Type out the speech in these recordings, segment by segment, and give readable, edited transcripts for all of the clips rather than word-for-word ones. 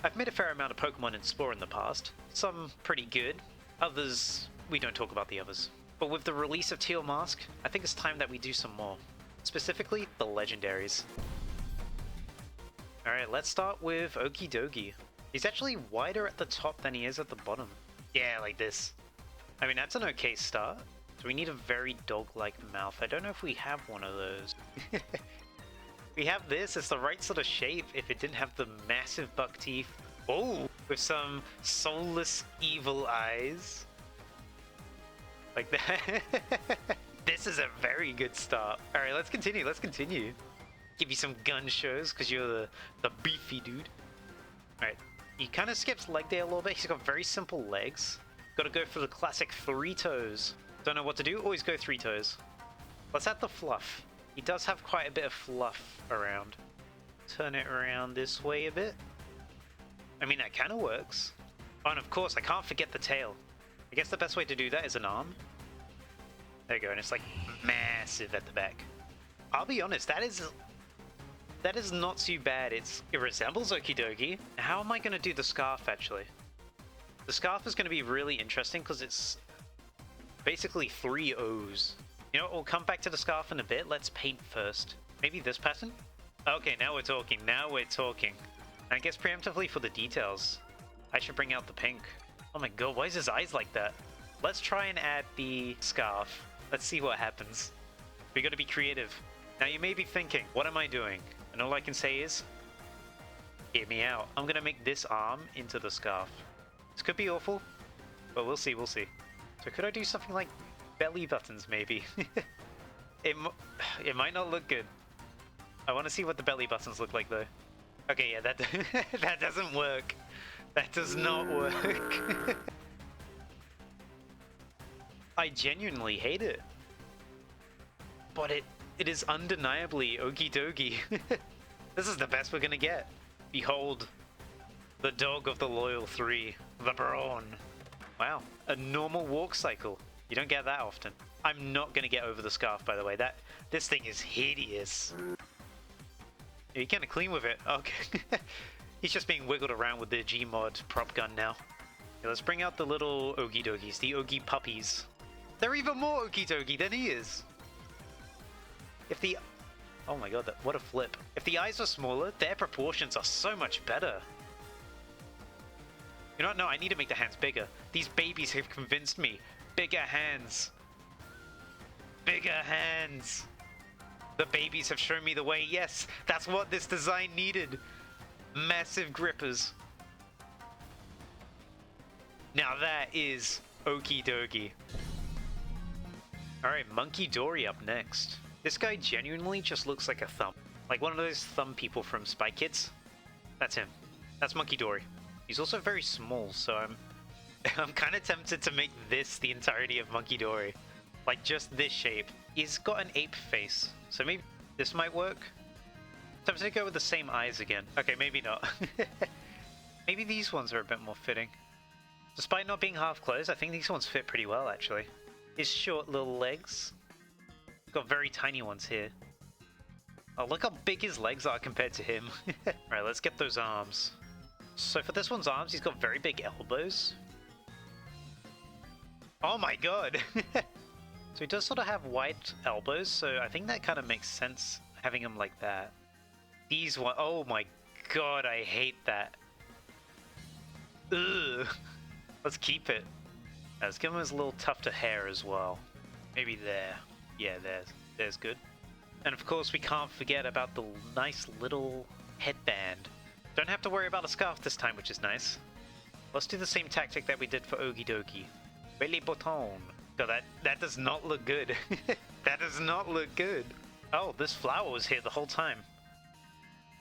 I've made a fair amount of Pokemon in Spore in the past. Some pretty good, others, we don't talk about the others. But with the release of Teal Mask, I think it's time that we do some more. Specifically, the legendaries. Alright, let's start with Okidogi. He's actually wider at the top than he is at the bottom. Yeah, like this. I mean, that's an okay start. So we need a very dog-like mouth. I don't know if we have one of those. We have this. It's the right sort of shape if it didn't have the massive buck teeth. Oh, with some soulless evil eyes. Like that. This is a very good start. Alright, let's continue. Let's continue. Give you some gun shows because you're the beefy dude. Alright, he kind of skips leg day a little bit. He's got very simple legs. Got to go for the classic 3 toes. Don't know what to do, always go 3 toes. Let's add the fluff. He does have quite a bit of fluff around. Turn it around this way a bit. I mean, that kind of works. Oh, and of course, I can't forget the tail. I guess the best way to do that is an arm. There you go, and it's like massive at the back. I'll be honest, that is not too bad. It resembles Okidogi. How am I going to do the scarf, actually? The scarf is going to be really interesting because it's basically 3 O's. You know what, we'll come back to the scarf in a bit. Let's paint first. Maybe this pattern? Okay, now we're talking. Now we're talking. And I guess preemptively for the details, I should bring out the pink. Oh my god, why is his eyes like that? Let's try and add the scarf. Let's see what happens. We gotta be creative. Now you may be thinking, what am I doing? And all I can say is, hear me out. I'm gonna make this arm into the scarf. This could be awful, but we'll see, we'll see. So could I do something like belly buttons, maybe? It might not look good. I want to see what the belly buttons look like, though. Okay, yeah, that that doesn't work. That does not work. I genuinely hate it. But it is undeniably Okidogi. This is the best we're gonna get. Behold, the dog of the loyal 3, the brawn. Wow, a normal walk cycle. You don't get that often. I'm not gonna get over the scarf, by the way. This thing is hideous. You're kind of clean with it. Okay. He's just being wiggled around with the Gmod prop gun now. Okay, let's bring out the little Okidogis, the Ogi puppies. They're even more Okidogi than he is. If the... Oh my god, what a flip. If the eyes are smaller, their proportions are so much better. You know what? No, I need to make the hands bigger. These babies have convinced me. Bigger hands. Bigger hands. The babies have shown me the way. Yes, that's what this design needed. Massive grippers. Now that is Okidogi. Alright, Munkidori up next. This guy genuinely just looks like a thumb. Like one of those thumb people from Spy Kids. That's him. That's Munkidori. He's also very small, so I'm kind of tempted to make this the entirety of Munkidori. Like just this shape. He's got an ape face, so maybe this might work. I'm tempted to go with the same eyes again. Okay, maybe not. Maybe these ones are a bit more fitting. Despite not being half closed, I think these ones fit pretty well, actually. His short little legs. Got very tiny ones here. Oh, look how big his legs are compared to him. Alright, let's get those arms. So for this one's arms, he's got very big elbows. Oh my god! So he does sort of have wide elbows, so I think that kind of makes sense having him like that. These one, oh my god, I hate that. Ugh. Let's keep it. Let's give him his little tuft of hair as well. Maybe there. Yeah, there's good. And of course we can't forget about the nice little headband. Don't have to worry about a scarf this time, which is nice. Let's do the same tactic that we did for Okidogi. Belly button. God, that does not look good. That does not look good. Oh, this flower was here the whole time.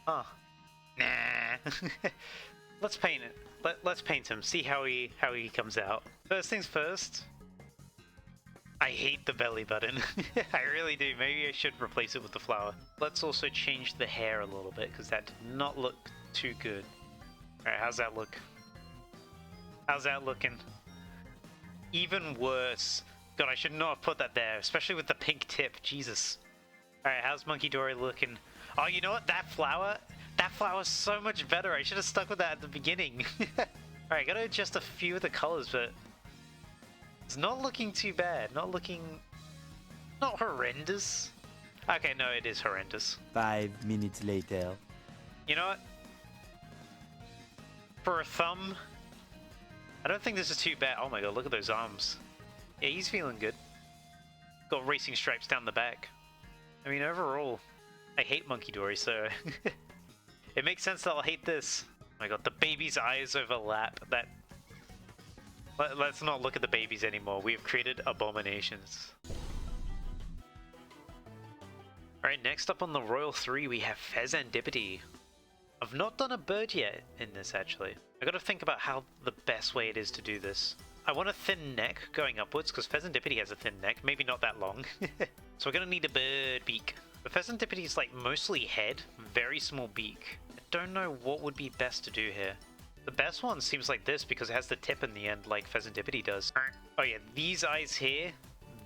Huh. Nah. Let's paint it. Let's paint him. See how he comes out. First things first. I hate the belly button. I really do. Maybe I should replace it with the flower. Let's also change the hair a little bit because that did not look too good. Alright, how's that look? How's that looking? Even worse. God, I should not have put that there, especially with the pink tip. Jesus. Alright, how's Munkidori looking? Oh, you know what? That flower, That flower's so much better. I should have stuck with that at the beginning. Alright, gotta adjust a few of the colors, but it's not looking too bad. Not horrendous. Okay, no, it is horrendous. 5 minutes later. You know what? For a thumb, I don't think this is too bad. Oh my god, look at those arms. Yeah, he's feeling good. Got racing stripes down the back. I mean, overall, I hate Munkidori, so it makes sense that I'll hate this. Oh my god, the baby's eyes overlap. Let's not look at the babies anymore. We have created abominations. Alright, next up on the Royal 3 we have Fezandipiti. I've not done a bird yet in this, actually. I gotta think about how the best way it is to do this. I want a thin neck going upwards, because Fezandipiti has a thin neck, maybe not that long. So we're gonna need a bird beak. But Fezandipiti is like mostly head, very small beak. I don't know what would be best to do here. The best one seems like this because it has the tip in the end like Fezandipiti does. Oh yeah, these eyes here,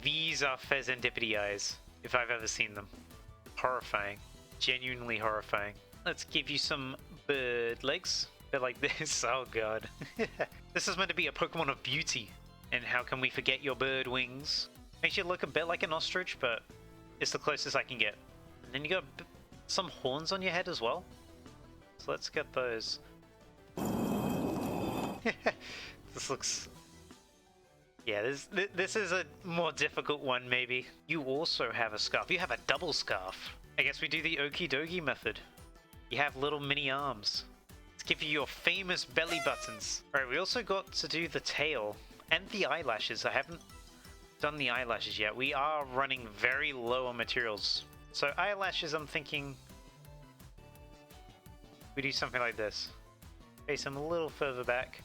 these are Fezandipiti eyes, if I've ever seen them. Horrifying. Genuinely horrifying. Let's give you some bird legs. They're like this. Oh god. This is meant to be a Pokemon of beauty. And how can we forget your bird wings? Makes you look a bit like an ostrich, but it's the closest I can get. And then you got some horns on your head as well. So let's get those. This looks... Yeah, this is a more difficult one, maybe. You also have a scarf. You have a double scarf. I guess we do the Okidogi method. You have little mini arms. Let's give you your famous belly buttons. Alright, we also got to do the tail and the eyelashes. I haven't done the eyelashes yet. We are running very low on materials. So eyelashes, I'm thinking we do something like this. Face them a little further back.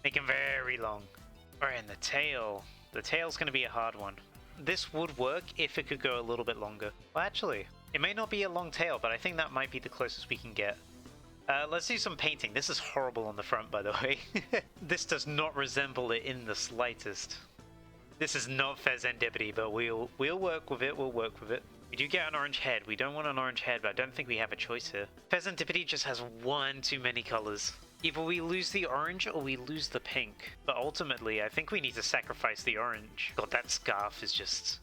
Make them very long. Alright, and the tail. The tail's going to be a hard one. This would work if it could go a little bit longer. Well, actually, it may not be a long tail, but I think that might be the closest we can get. Let's do some painting. This is horrible on the front, by the way. This does not resemble it in the slightest. This is not Fezandipiti, but we'll work with it. We'll work with it. We do get an orange head. We don't want an orange head, but I don't think we have a choice here. Fezandipiti just has one too many colors. Either we lose the orange or we lose the pink. But ultimately, I think we need to sacrifice the orange. God, that scarf is just...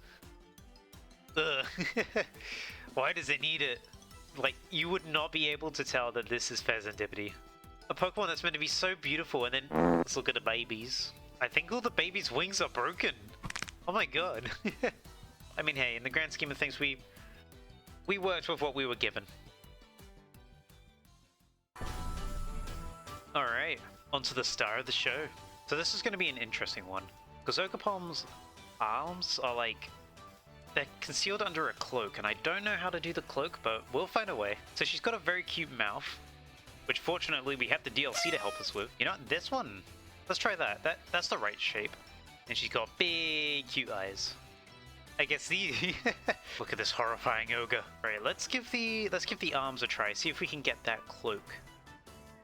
Ugh. Why does it need it? Like, you would not be able to tell that this is Fezandipiti. A Pokemon that's meant to be so beautiful, and then... Let's look at the babies. I think all the babies' wings are broken. Oh my god. I mean, hey, in the grand scheme of things, we worked with what we were given. Alright, on to the star of the show. So this is going to be an interesting one. Because Ogerpon's arms are like... They're concealed under a cloak, and I don't know how to do the cloak, but we'll find a way. So she's got a very cute mouth, which fortunately we have the DLC to help us with. You know what, this one, let's try that. That's the right shape. And she's got big, cute eyes. I guess the... Look at this horrifying ogre. Alright, let's give the arms a try, see if we can get that cloak.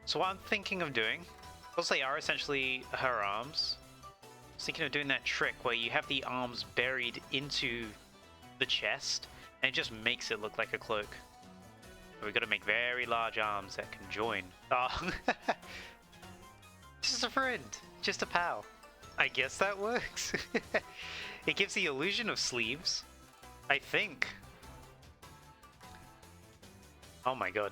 So what I'm thinking of doing, because they are essentially her arms, I was thinking of doing that trick where you have the arms buried into the chest, and it just makes it look like a cloak. But we've got to make very large arms that can join. Oh, just a friend, just a pal. I guess that works. It gives the illusion of sleeves, I think. Oh my god,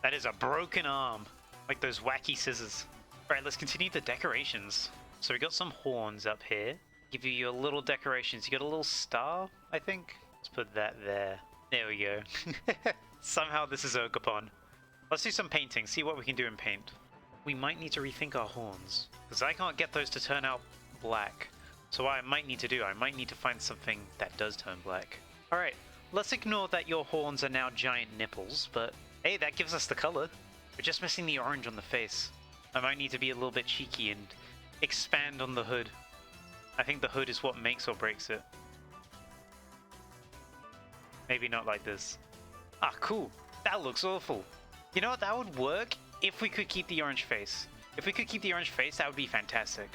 that is a broken arm, like those wacky scissors. Alright, let's continue the decorations. So we got some horns up here. Give you your little decorations. You got a little star, I think. Let's put that there. There we go. Somehow this is Ogerpon. Let's do some painting, see what we can do in paint. We might need to rethink our horns, because I can't get those to turn out black. So what I might need to do, I might need to find something that does turn black. Alright, let's ignore that your horns are now giant nipples, but hey, that gives us the color. We're just missing the orange on the face. I might need to be a little bit cheeky and expand on the hood. I think the hood is what makes or breaks it. Maybe not like this. Ah, cool. That looks awful. You know what? That would work if we could keep the orange face. If we could keep the orange face, that would be fantastic.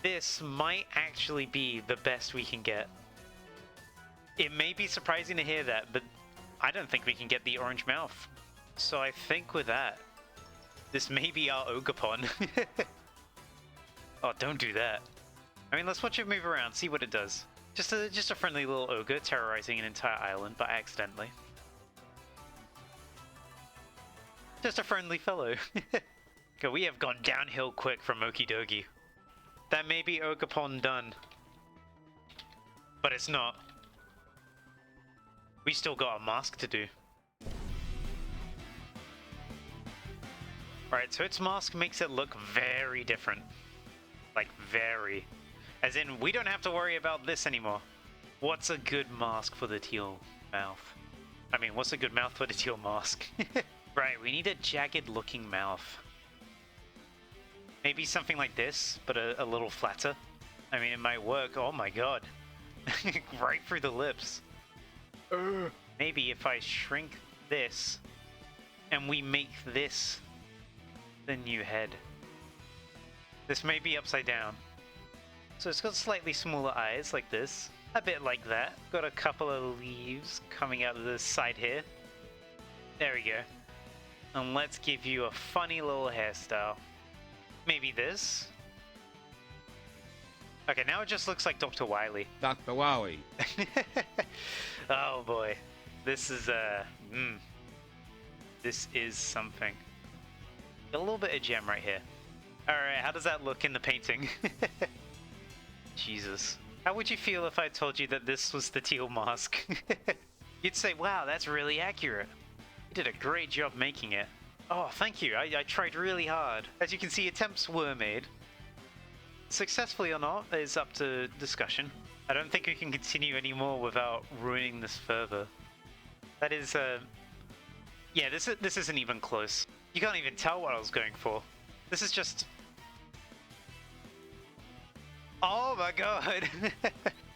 This might actually be the best we can get. It may be surprising to hear that, but I don't think we can get the orange mouth. So I think with that, this may be our Ogerpon. Oh, don't do that. I mean, let's watch it move around, see what it does. Just a friendly little ogre terrorizing an entire island, but accidentally. Just a friendly fellow. Okay, we have gone downhill quick from Okidogi. That may be Ogerpon done. But it's not. We still got a mask to do. Alright, so its mask makes it look very different. Like, very. As in, we don't have to worry about this anymore. What's a good mask for the teal mouth? I mean, what's a good mouth for the teal mask? Right, we need a jagged looking mouth. Maybe something like this, but a little flatter. I mean, it might work. Oh my god. Right through the lips. Maybe if I shrink this and we make this the new head. This may be upside down. So it's got slightly smaller eyes like this. A bit like that. Got a couple of leaves coming out of the side here. There we go. And let's give you a funny little hairstyle. Maybe this. Okay, now it just looks like Dr. Wily. Dr. Wowie. Oh boy. This is, this is something. Got a little bit of gem right here. Alright, how does that look in the painting? Jesus. How would you feel if I told you that this was the teal mask? You'd say, wow, that's really accurate. You did a great job making it. Oh, thank you. I tried really hard. As you can see, attempts were made. Successfully or not is up to discussion. I don't think we can continue anymore without ruining this further. That is, yeah, this isn't even close. You can't even tell what I was going for. This is just... Oh my god!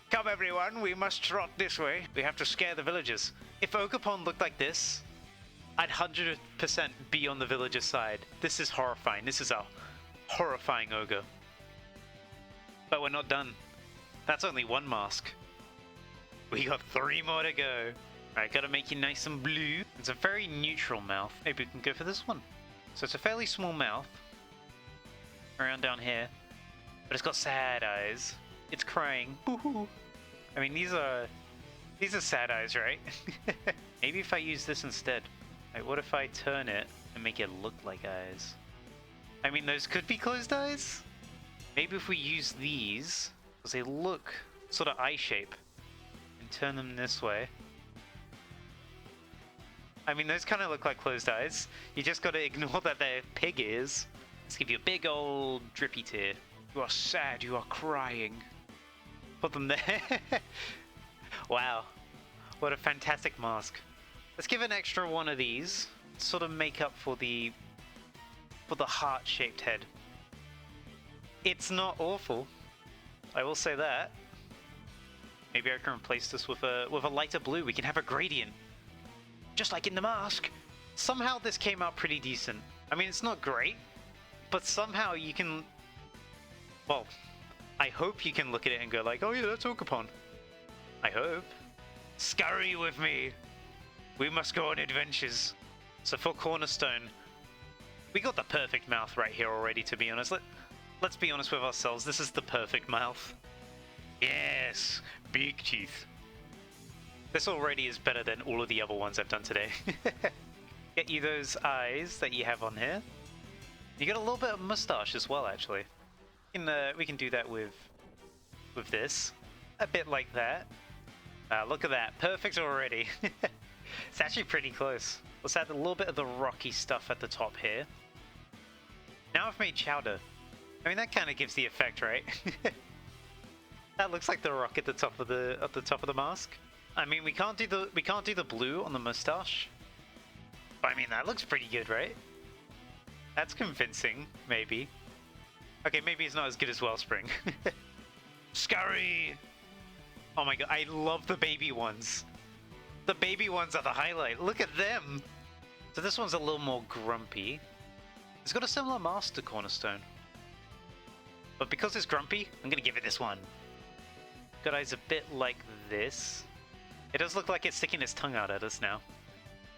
Come everyone, we must trot this way. We have to scare the villagers. If Ogerpon looked like this, I'd 100% be on the villagers' side. This is horrifying. This is a horrifying ogre. But we're not done. That's only one mask. We got 3 more to go. Alright, gotta make you nice and blue. It's a very neutral mouth. Maybe we can go for this one. So it's a fairly small mouth. Around down here. But it's got sad eyes. It's crying. Boo-hoo. I mean, these are sad eyes, right? Maybe if I use this instead. Like, what if I turn it and make it look like eyes? I mean, those could be closed eyes. Maybe if we use these, because they look sort of eye shape, and turn them this way. I mean, those kind of look like closed eyes. You just got to ignore that they're pig ears. Let's give you a big old drippy tear. You are sad, you are crying. Put them there. Wow. What a fantastic mask. Let's give an extra one of these. Sort of make up for the heart-shaped head. It's not awful. I will say that. Maybe I can replace this with a lighter blue. We can have a gradient. Just like in the mask. Somehow this came out pretty decent. I mean, it's not great, but somehow you can... Well, I hope you can look at it and go like, oh yeah, that's Ogerpon. I hope. Scurry with me. We must go on adventures. So for Cornerstone, we got the perfect mouth right here already, to be honest. Let's be honest with ourselves, this is the perfect mouth. Yes, big teeth. This already is better than all of the other ones I've done today. Get you those eyes that you have on here. You got a little bit of mustache as well, actually. We can do that with this. A bit like that. Look at that, perfect already. It's actually pretty close. Let's add a little bit of the rocky stuff at the top here. Now I've made chowder. I mean, that kind of gives the effect, right? That looks like the rock at the top of the mask. I mean, we can't do the blue on the mustache. But I mean, that looks pretty good, right? That's convincing, maybe. Okay, maybe it's not as good as Wellspring. Scurry! Oh my god, I love the baby ones. The baby ones are the highlight. Look at them! So this one's a little more grumpy. It's got a similar mask to Cornerstone. But because it's grumpy, I'm gonna give it this one. Got eyes a bit like this. It does look like it's sticking its tongue out at us now.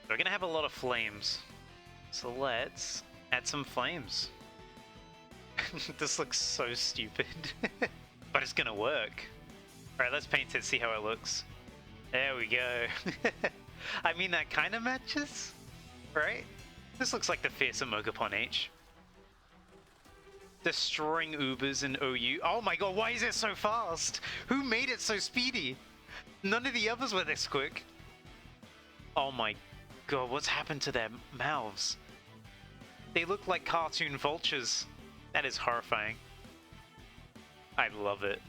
We're gonna have a lot of flames. So let's add some flames. This looks so stupid. But it's gonna work. Alright, let's paint it, see how it looks. There we go. I mean, that kind of matches, right? This looks like the fearsome ogerpon-h. Destroying Ubers and OU. Oh my god, why is it so fast? Who made it so speedy? None of the others were this quick. Oh my god, what's happened to their mouths? They look like cartoon vultures. That is horrifying. I love it.